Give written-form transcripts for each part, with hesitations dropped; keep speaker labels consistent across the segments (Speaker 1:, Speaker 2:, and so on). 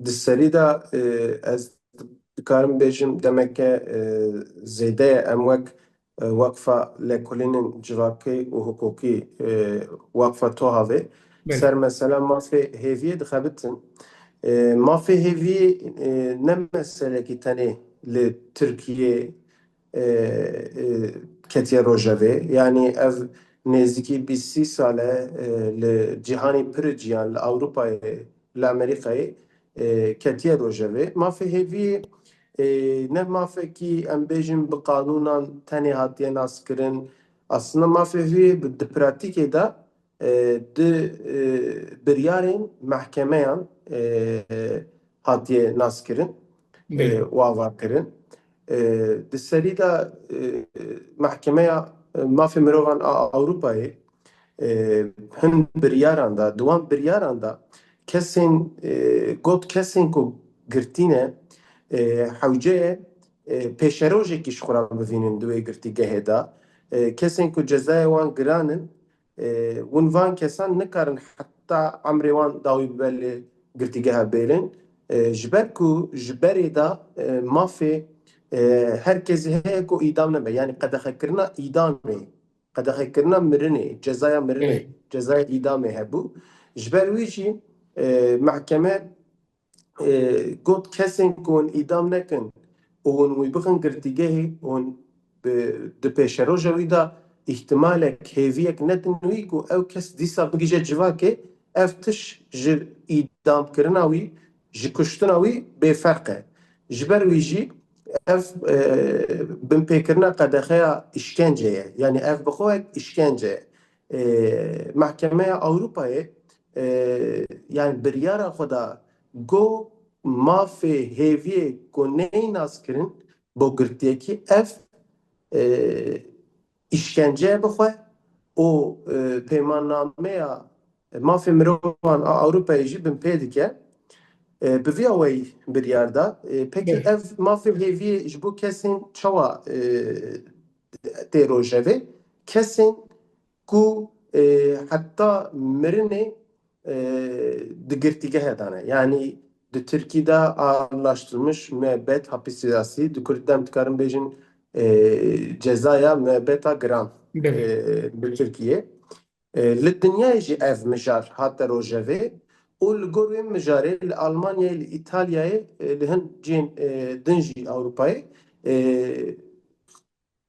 Speaker 1: Di serî de ez dikarim bêjim demek e zêde ye em wek Weqfa Lêkolînên Civakî û Hukukî Weqfa Tohavê ser
Speaker 2: Belki.
Speaker 1: mesela mafê hêviyê dixebitin. Mafê hêviyê ne meselekî tenê li Tirkiyê ketiye rojevê. Yani ev nêzîkî bîst sal e li cîhanê pir ciyan li Ewropayê, li Amerîkayê ketiye rojevê. Mafê hêviyê ne mafekî em bêjin bi qanûnan tenê hatiye naskirin. Aslında mafê hêviyê di pratikê de di biryarên mehkemeyan hatiye naskirin
Speaker 2: Belki.
Speaker 1: û avakirin. Di serî de Mehkemeya Mafê Mirovan a Ewropayê hin biryaran da, di wan biryaran da kesên got kesên ku girtîne hewceyê pêşerojekî ji xwe re bivînin di wê girtîgehê de. Kesên ku cezayê wan giran in hûn van kesan nikarin heta emrê wan dawî bibe lê girtîgeha bêrîn. Ji ber ku ji berê de mafê herkesî heye ku îdam nebe. Yani qedexekirina îdamê, qedexekirina mirinê, cezaya mirinê,
Speaker 2: Belki.
Speaker 1: cezaya îdamê hebû. Ji ber wî jî mehkeme got kesên ku hûn îdam nekin û hûn wî bixin girtîgehê hûn di pêşeroja wî de îhtimalek hêviyek nedin wî ku ew kes dîsa bigîje civakê ev tiş ji îdamkirina wî ji kuştina wî bêferq e. Ji ber wî jî ev binpêkirina qedexeya îşkence ye. Yani ev bi xwe wek îşkence ye. Mehkemeya Ewropayê yani biryara xwe da got mafê hêviyê ku neyê naskirin bo girtiyekî ev îşkenceye bixwe û peymannameya mafê mirovan a Ewropayê jî bin pê dike. Bi vîya wey biryar da pekî
Speaker 2: Belki.
Speaker 1: ev mafê hêviyê ji bo kesên çawa tê rojevê kesên ku heta mirinê di girtîgehê de ne. Yani di Tirkiyeyê ağırlaştırılmış müebbet hapis cezası, di Kurdî de em dikarin bêjin cezaya müebbeta giran
Speaker 2: Belki.
Speaker 1: bi Tirkiyê. Li dinyayê jî ev mijar hate rojevê û li gor wê mijarê li Almanyayê, li İtalyayê, li hin cihên din jî Ewropayê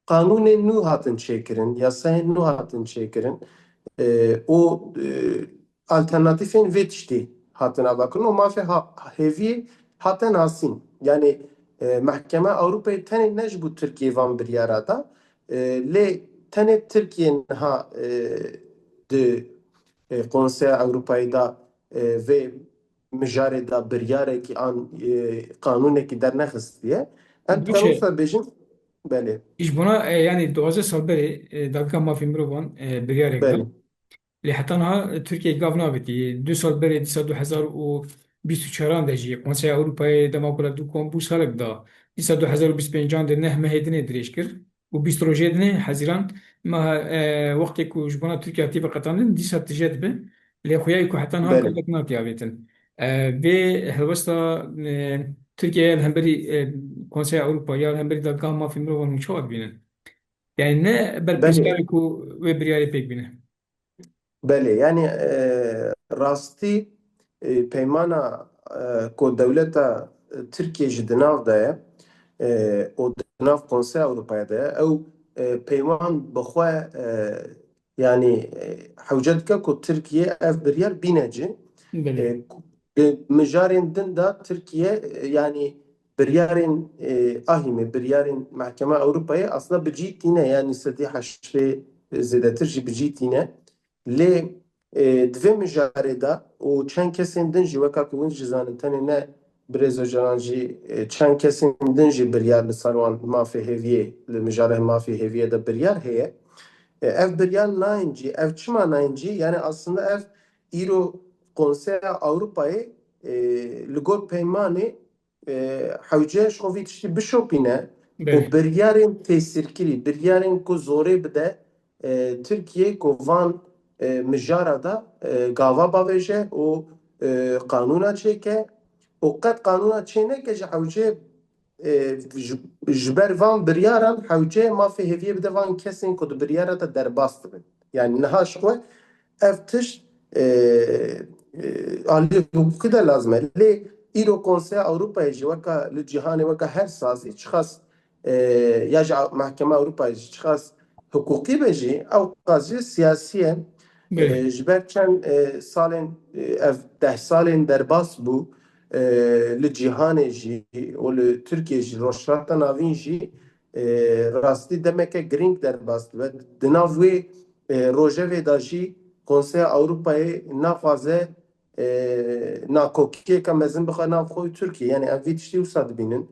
Speaker 1: qanûnên nû hatin çêkirin, yasayên nû hatin çêkirin. û alternatîfên vê tiştî hatin avakirin û mafê hêviyê hatin nasîn. Yani Mehkeme Ewropayê tenê ne ji bo Tirkiyê van biryara da lê tenê Tirkiye niha di Konseya Ewropayê da vê mijarê da biryarekî an qanûnekî dernexistiye. Em dikarin
Speaker 2: Başı.
Speaker 1: wisa bêjin belê,
Speaker 2: İş buna yani 12 sal beri dakika mafim rovan biryarek da.
Speaker 1: belê,
Speaker 2: Li heta niha Türkiye gav navêtiye. 2 sal berê dîsa 2024 de jî Konseya Ewropayê dema kula du kom bû salek da. Dîsa 2025 de neh mehêdinê dirêj kir û 20 rojê dinê heziran ma wextê ku ji bona Tirkiye tîve qetandin dîsa tije dibe. Lê xuyayê ku heta niha
Speaker 1: belê.
Speaker 2: gelek natiye avêtin. Vê helwesta Türkiye hemberî Konseya Ewropa ya hemberî dadgah mafî mirovan çawa dibînin. Yani ne
Speaker 1: Belê,
Speaker 2: berpirskarê ku wê biryarê pêk bîne.
Speaker 1: belê. Yani rastî peymana ku dewleta Tirkiye ji di nav de ye û di nav Konseya Ewropayê de ye ew peyman bi xwe yani hewce dike ku Tirkiye ev biryar bîne cî.
Speaker 2: Belê.
Speaker 1: Mijarên din de Tirkiye yani biryarên ahîmê, biryarên Mehkema Ewropayê aslında bicîtîne yani sedî heştê zêdetir jî bicîtîne. Lê di vê mijarê de û çend kesên din jî weka ku hûn jî zanin tenê ne Birêz Öcalan jî çend kesên din jî biryar li ser wan mafê hêviyê li mijarê mafê hêviyê de biryar heye. Ev biryar nayên cî, ev çima nayên cî? Yani aslında ev îro Konseya Ewropayê li gor peymanê hewce ji xwe vî tiştî bişopîne û
Speaker 2: Belê.
Speaker 1: biryarên têsîrkirî, biryarên ku zorê bide Tirkiye ku van mijara da gava bavêje û qanûna çêke وقد قانونا تشينك جا حوجه جبر وان برياران حوجه ما في هفيه بده وان كسين كود بريارة درباست بن يعني نهاش خو افتش عالی حقوقی ده لازمه لی ایرو کنسه اروپا جی وکا لجهان وکا هر سازی چخص یاجع محکمه اروپا جی چخص حقوقی بجی او قاضی سیاسیه
Speaker 2: بله
Speaker 1: جبر چند سالن اف 10 سالن درباس بو لجهان جی و لترکیه جی روشرات ناوین جی راستی دمک گرینگ درباس و دناوی روژه داجی Konseya Avrupa'yı nafaze nakokiye kamezin bixwe nav xwe Türkiye yani ev vî tiştî wisa dibînin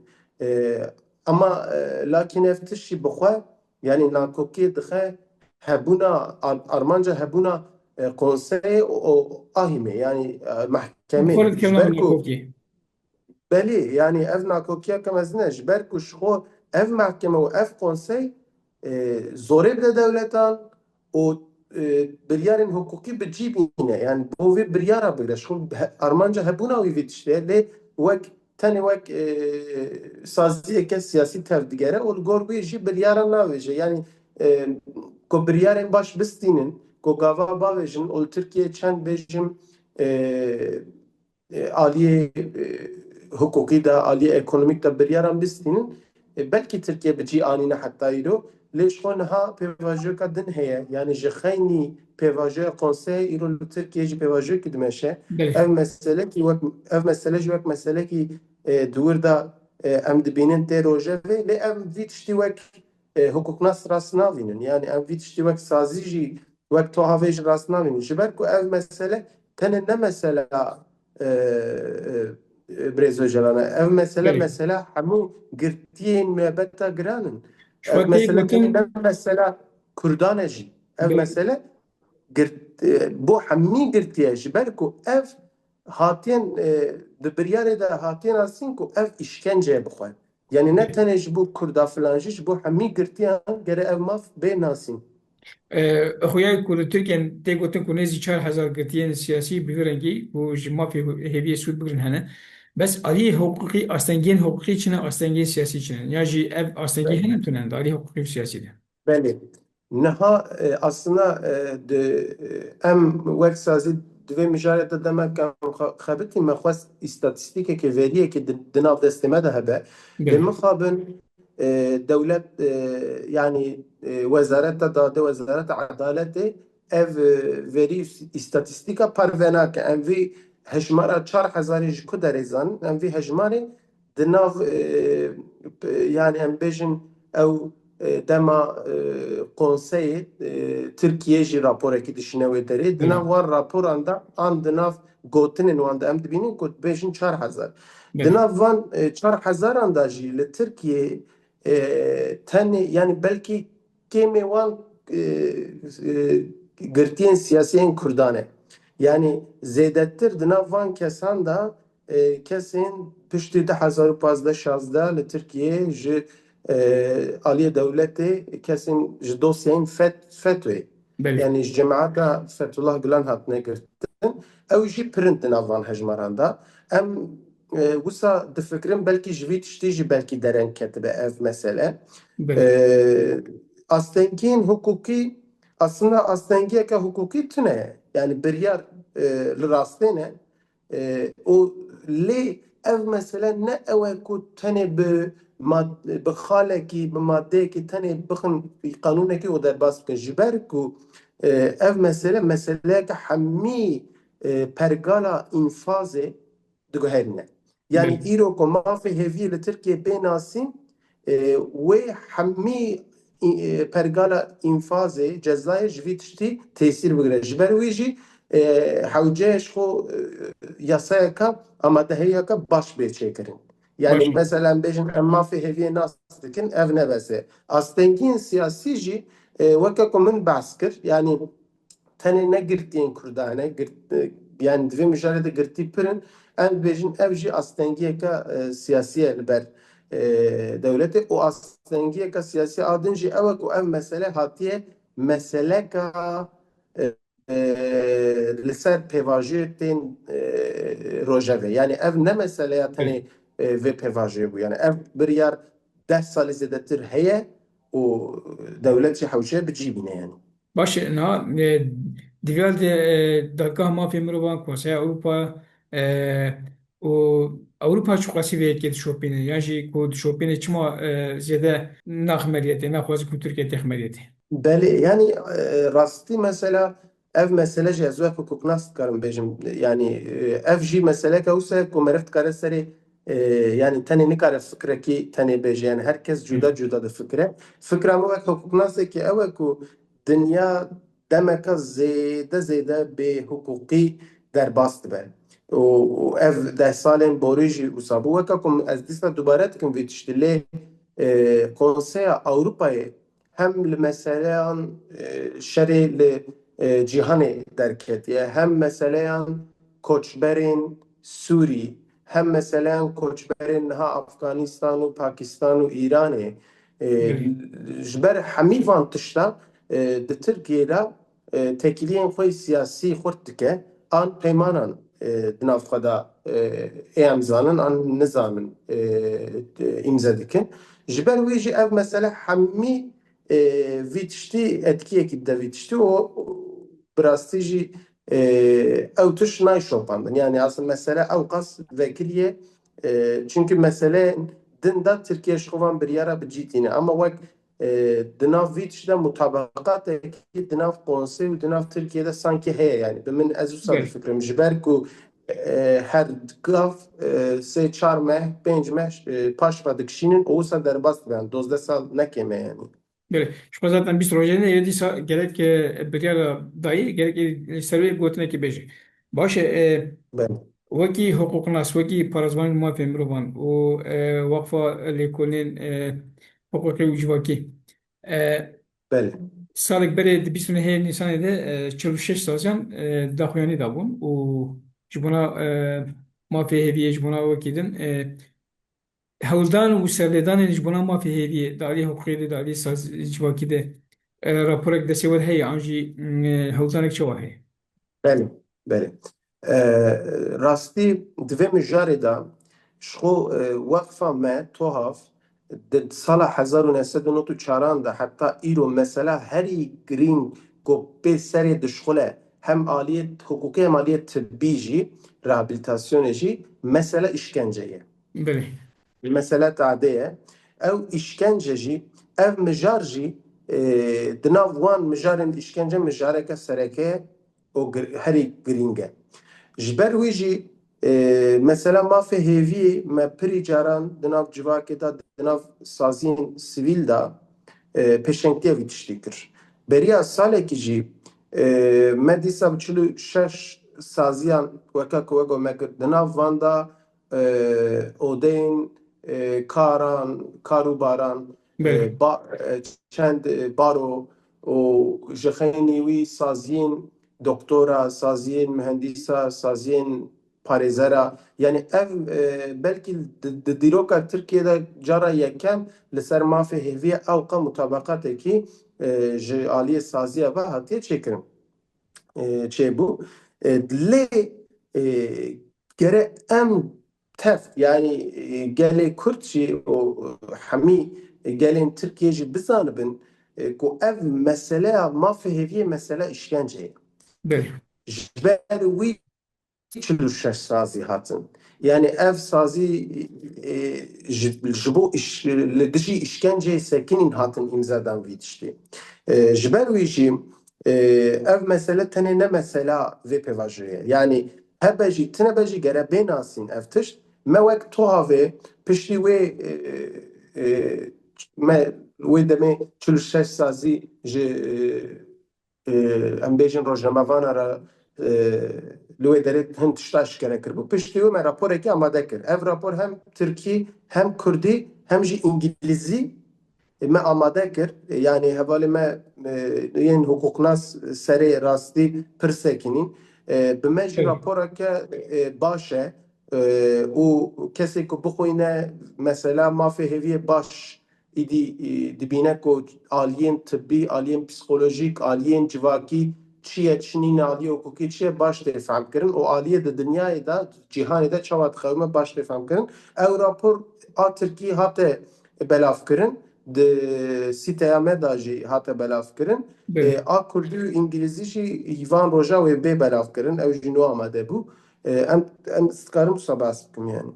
Speaker 1: ama lakin ev tiştî bixwe yani nakokiye dixe hebûna armanca hebûna konseyê û ahîmê yani
Speaker 2: خالد
Speaker 1: mahkemê ji
Speaker 2: كم
Speaker 1: ber
Speaker 2: نعمل
Speaker 1: ku
Speaker 2: كوكي
Speaker 1: belê yani ev nakokiya kamezin ji ber ku ji xwe ev mahkeme û ev konsey zorê bide dewletan û biryarên hukukî bi cî bîne yani bo vê biryara bigre şo armanca hebûna wî vê tiştê lê wek tenê wek saziyeke siyasî tev digere û li gor wê jî biryara navêje yani ku biryarên baş bistînin ku gava bavêjin û li Tirkiye çend bêjim aliyê hukukî de aliyê ekonomîk de biryaran bistînin belkî Tirkiye bi cî anîne heta îro lê ji xwe niha pêvajiyeka din heye yani ji xeynî pêvajiya konseyê îro li Tirkiye jî pêvajiyekî dimeşe
Speaker 2: بله
Speaker 1: ev meselekî wek ev mesele jî wek meselekî dûr da em dibînin tê rojevê lê ev vî tiştî wek hukuknas rast navînin yani ev vî tiştî wek sazî jî wek tuhafê jî rast navînin ji ber ku ev mesele tenê ne mesela Brêzo Celal ev mesele
Speaker 2: بله
Speaker 1: mesela hemû girtiyên mêbeta giranin ev
Speaker 2: شواتي
Speaker 1: mesele
Speaker 2: قوتن
Speaker 1: tenê ne mesela Kurdan jî ev
Speaker 2: بله
Speaker 1: mesele bo hemî girtiye ji ber ku ev hatiyen di biryarê de hatiyen asîn ku ev işkenceye bixwe yani ne tenê ji bo Kurda filan jî ji bo hemî girtiyan gere ev maf bê nasîn
Speaker 2: خویای کو ترکیه تی گوتن کو نزی 4000 گرتین سیاسی بگرنگی و جما فی هویه سود بگرن هنه بس علی حقوقی استنگین حقوقی چنه استنگین سیاسی چنه یا جی ev استنگی هنم تونن علی حقوقی و siyasi de.
Speaker 1: belê niha aslında em wek sazî divê mijarê te demek em xebitî me xwest îstatîstîkeke veriyekê di nav destê me de hebe lê
Speaker 2: بله
Speaker 1: mixabin dewlet yani wezareta dadê wezareta edaletê ev verî îstatîstîka parve nake em vê hejmara 4000 ji ku derê zanin em vê hejmarê di nav yani em bêjin ew dema konseyê Tirkiye jî raporekî dişine wê derê di nav
Speaker 2: بله
Speaker 1: wan raporan da an di nav gotinên wan de em dibînin ku bêjin 4000 di
Speaker 2: بله
Speaker 1: nav van 4000 da jî li Tirkiye tenê yani belkî kêmê wan girtiyên siyasiyên Kurdan e yani zêdetir di nav van kesan da kesên piştî 2015-16 li Tirkiye ji aliyê dewletê kesên ji dosyayên FETÖ'yê
Speaker 2: بله
Speaker 1: yani ji cemaeta Fethullah Gülen hatine girtin ew jî pirind di nav van hejmaran da em wisa difikirin belkî ji vî tiştî jî belkî dereng ketibe ev mesele
Speaker 2: بله
Speaker 1: astengiyên hukukî aslında astengiyeke hukukî tune yani biryar li rastê ne û lê ev mesele ne ew e ku tenê bi xalekî bi maddeyekî tenê bixin qanûnekî û derbas bikin ji ber ku ev mesele meseleyeke hemî pergala înfazê diguherîne yani
Speaker 2: بله
Speaker 1: îro ku mafê hêviyê li Tirkiye bê nasîn wê hemî pergala înfazê cezayê ji vî tiştî tesîr bigire ji ber wî jî hewce ji xwe yasayeka amadehiyeka baş bê çêkirin yani
Speaker 2: باشه
Speaker 1: mesela em bêjin em mafê hêviyê nas dikin ev ne bese astengiyên siyasî jî weke ku min behs kir yani tenê ne girtiyên Kurdan e yani divê mijarê de girtî pirin em bêjin ev jî astengiyeka siyasî ye li ber devletê û astengiyeka siyasî a din jî ew e ku ev mesele hatiye meseleka لسر پیواژی تین روژاوی یعنی اف نه مسئله تنی و پیواژی بو یعنی اف بریار 10 سال زیاده تر هیه و دولت حوشه بجیبینه یعنی
Speaker 2: باشه نه دیگر دادگاه مافیا مروان کنسای اروپا و اروپا چه قصی وی که شوپینه یعنی کود شوپینه چما زیاده نخمریته نخواهی که ترکیه تخمریته
Speaker 1: بله yani rastî mesela ev mesele jî ez wek hukuk nas dikarim bêjim yani ev jî meseleke wisa ku meriv dikare serê yani tenê nikare fikrekî tenê bêje yani herkes cuda cuda difikire. Fikra min wek hukuknasekî ew e ku dinya demeka zêde zêde bê hukukî derbas dibe. û ev 10 salên borî jî wisa bû weka ku ez dîsa dubare dikim vê tiştî lê Konseya Avrupayê hem li meseleyan şerê li cîhanê derketiye hem meseleyan koçberên Sûrî hem meseleyan koçberên niha Afganistan û Pakistan û Îranê ji ber hemî van tişta di Tirkiyê de tekiliyên xwe siyasî xurt dike an peymanan di nav xwe de ê em zanin an nizanin îmze dikin. Ji ber wê jî ev mesele hemî vî tiştî etkiyekî de vî tiştî û bi rastî jî ew tiş nayşopandin. Yani asıl mesele ew qas vekiriye çünkü mesele din da Tirkiye ji xwe van biryara bicîtîne ama wek di nav vî tişt de mutabaqatekî di nav Konsey û di nav Tirkiye'de sanki heye yani. Bi min ez wisa difikirim ji ber ku her gav sê çar meh pênc meh paş ve dikişînin û wisa derbas dibe yani 12 sal nekeme yani.
Speaker 2: Böyle. Şu zaten bir projede yediyse gerek bir yer dahi gerek servi gotine ki beji. Başı
Speaker 1: Bele.
Speaker 2: vaki hukuknas vaki parazman muafiyem mirovan o vakfa lekolin hukuki ucvaki.
Speaker 1: Bele.
Speaker 2: Salık beri dibisine her nisan ede 46 sazyan dahyani da bun. O jibuna muafiye hediye jibuna vakidin هەوڵدان و سەرلێدانێنیش بۆ ناو مافی هێریە دالی حقوقی دالی سازیواکی دێ راپۆرێک دەسێوەر هەیە ئەنژی هەوڵدانێک چەوە هەیە
Speaker 1: بله بله راستی دوی مجاری دا شخو وقفا ما توهاف سال 1994 da hatta ایرو mesela هری گرین گوپی سری دشخله hem aliyet hukuki hem aliyet tıbbi jî rehabilitasyon jî mesela işkenceye.
Speaker 2: Bele.
Speaker 1: Mesela tadeye ev işkence jî ev mijar jî di nav wan mijarên işkence mijareke sereke o herî giring e. Ji ber wî jî mesela mafê hêviyê me pirî caran di nav civakê de di nav saziyên sivîl da pêşengtiya vî tiştî kir. Beriya salekî jî me dîsa bi 46 saziyan weka ku wego me kir di nav van da odeyên karan, karûbaran çend baro û ji xênî wî saziyên doktora, saziyên mühendîsa, saziyên parêzera yani ev belkî di dîroka Tirkiye'de cara yekem li ser mafê hêviye ew qa mutabaqatekî ji aliyê saziya ve hatiye çêkirin. Çêbû. Lê gere em tef yani gelê Kurd jî û hemî gelên Tirkiye jî bizanibin ku ev meseleya mafê hêviyê mesele işkence ye.
Speaker 2: Bele.
Speaker 1: Ji ber wî 46 sazî hatin. Yani ev sazî ji bo li dijî işkenceyê sekinîn hatin îmzadan vî tiştî. Ji ber wî jî ev mesele tenê ne mesela vê pêvajoyê ye. Yani hebe jî tune jî gere bênasîn ev tişt me wek toha vê piştî wê me wê demê 46 sazî ji em bêjin rojnamevana re li wê derê hin tişta eşkere kirbû. Piştî wê me raporekî amade kir. Ev rapor hem Tirkî hem Kurdî hem jî İngilîzî me amade kir. Yani hevalê me yên hukuknas serê rastî pir sekinîn. Bi me jî raporeke baş e û kesê ku bixwîne mesela mafê hêviyê baş îdî dibîne ku aliyên tibbî, aliyên psikolojîk, aliyên civakî çiye çinîn aliyê hukukî çiye baş tê femkirin û aliyê di dinyayê de cîhanê de çawa dixewime baş tê femkirin. Ew rapor a Tirkiyê hate belavkirin di sîteya me da jî hate belavkirin.
Speaker 2: بله
Speaker 1: A Kurdî û İngilîzî jî hîvan roja wê bê belavkirin. Ew jî nû amade bû. Em dikarim wisa behs bikim yani.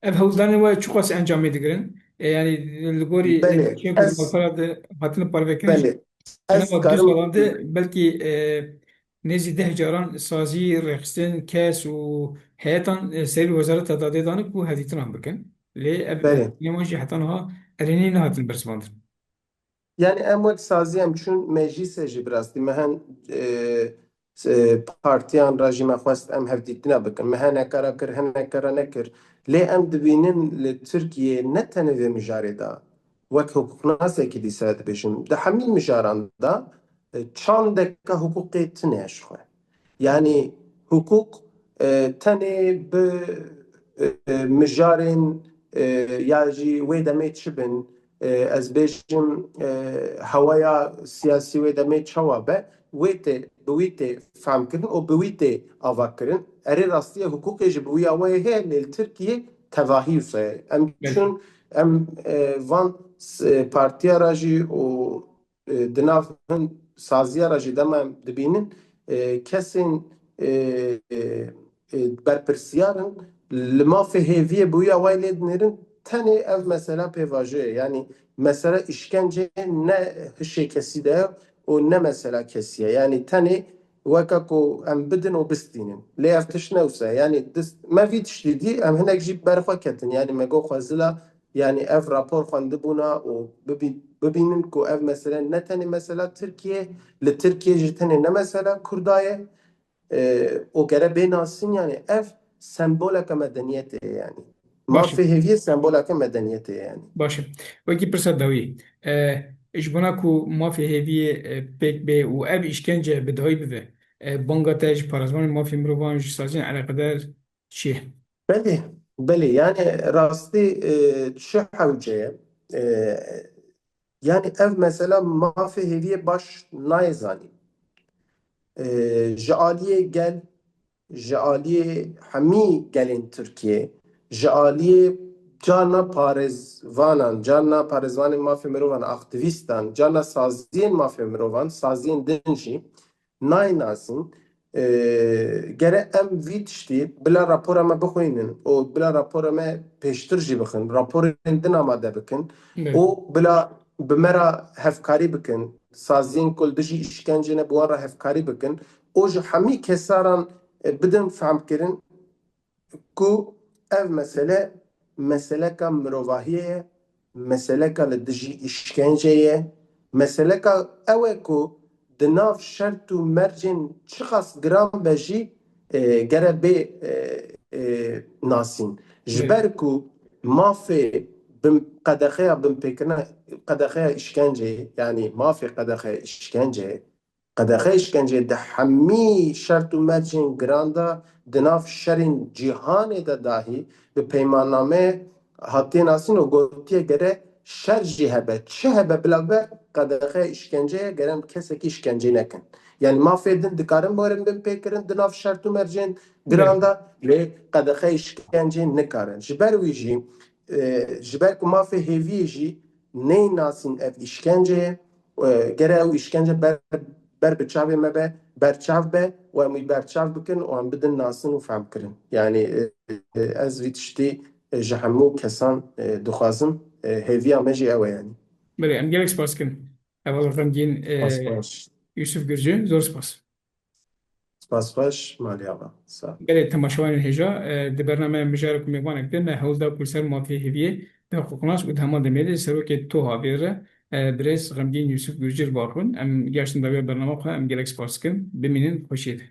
Speaker 2: ev hevzdanê we çi qas encamê digirin yani li gorî
Speaker 1: Belê,
Speaker 2: Tirkiye ku di malpera de hatine parvekirin jî
Speaker 1: belê. Ez
Speaker 2: çenema du
Speaker 1: dikarim
Speaker 2: salan de belkî nêzî 10 caran sazî rêxistin kes û heyetan serî Wezareta Dadê danî ku hevdîtinan bikin lê ev
Speaker 1: belê.
Speaker 2: neman jî heta niha erênî nehatin bersivandin.
Speaker 1: Yani em wek sazî em çûn meclîsê jî bi rastî me hin partiyan ra jî me xwest em hevdîtina bikin. Me hinekara kir, hinekara nekir. Lê em dibînin li Tirkiyeyê ne tenê vê mijarê da wek hukuknasekî dîsa dibêjim di hemî mijaran da çandeka hukukê tune ji xwe. Yani hukuk tenê bi mijarên ya jî wê demê çi bin ez bêjim hewaya siyasî wê demê çawa be wê tê bi wî tê femkirin û bi wî tê avakirin. Erê rastiya hukukê jî bi wî awayê heye lê li Tirkiyê tevahî wisa ye. Em
Speaker 2: Belki.
Speaker 1: çûn em van partiya ra jî û di nav hin saziya ra jî dema em dibînin kesên berpirsiyarin li mafê hêviyê bi wî awayê lê dinêrin tenê ev mesela pêvajoye yani mesela işkence ne hişê kesî de ye û ne mesela kesî ye yani tenê weka ku em bidin û bistînin lê ev tişt ne wisa ye yani me vî tiştî dî em hinek jî berxwe ketin yani me got xwezila yani ev rapor xwendibûna û bibînin ku ev mesele ne tenê mesela Tirkiye li Tirkiye jî tenê ne mesela Kurda ye û gere bênasîn yani ev semboleka medeniyetê ye yani.
Speaker 2: Baş.
Speaker 1: Mafê hêviyê semboleka medeniyetê ye yani.
Speaker 2: باشه وەکی پرسە داوی ji bona ku mafê hêviyê pêk bê û ev îşkence bi dayî bibe banga te ji parêzvanên mafê mirovan ji saziyên eleqedar çi ye?
Speaker 1: Belê, belê yani rastî çi hewce ye yani ev mesela mafê hêviyê baş nayê zanîn ji aliyê gel ji aliyê hemî gelên Tirkiye ji aliyê carna parêzvanan carna parêzvanên mafê mirovan aktivîstan carna saziyên mafê mirovan saziyên din jî naynasîn gere em vî tiştî bila rapora me bixwînin û bila rapora me pêştir jî bixin raporên din amade bikin û bila bi me re hevkarî bikin saziyên ku li dijî îşkencê ne bi wan re hevkarî bikin û ji hemî kesaran bidin femkirin ku ev mesele meseleka mirovahiyê ye meseleka li dijî îşkencê ye meseleka ew e ku di nav şert û mercên çi qas giran be jî gere bê nasîn ji ber ku mafê qedexeya binpêkirina qedexeya îşkenceyê yani mafê qedexeya îşkenceyê qedexe işkenceyê di hemî şert û mercên giran da di nav şerên cîhanê de dahî bi peymannameyê hatiye nasîn û gotiye gere şer jî hebe çi hebe bila ve qedexe işkenceye gere em kesekî işkencê nekin. Yani mafê din dikarin barin binpêkirin di nav şert û mercên giran da lê qedexe işkencê nikarin. Ji ber wî jî ji ber ku mafê hêviyê jî ney nasîn ev işkenceye gere ew işkence ber bi çavê me be berçav be û em wî berçav bikin û em bidin nasin û femkirin. Yani ez vî tiştî ji hemû kesan dixwazim hêviya me jî ew e yani.
Speaker 2: Belê em gelek spas dikim ev rengîn
Speaker 1: Spas baş.
Speaker 2: Yusuf Gürcü zor spas.
Speaker 1: Spas baş Maliye ava. Sağ ol.
Speaker 2: Belê temaşevanên hêja di bernameya mijarê ku mêvanek din hewlda ku ser mafê hêviyê di hiqûqnas û di hema demê de serokê Toha Bêr re birêz xemgîn Yusuf Gürcü li bar xwin em geştin dawiya bername xwe em gelek spas dikim bimînin xweşiyê de.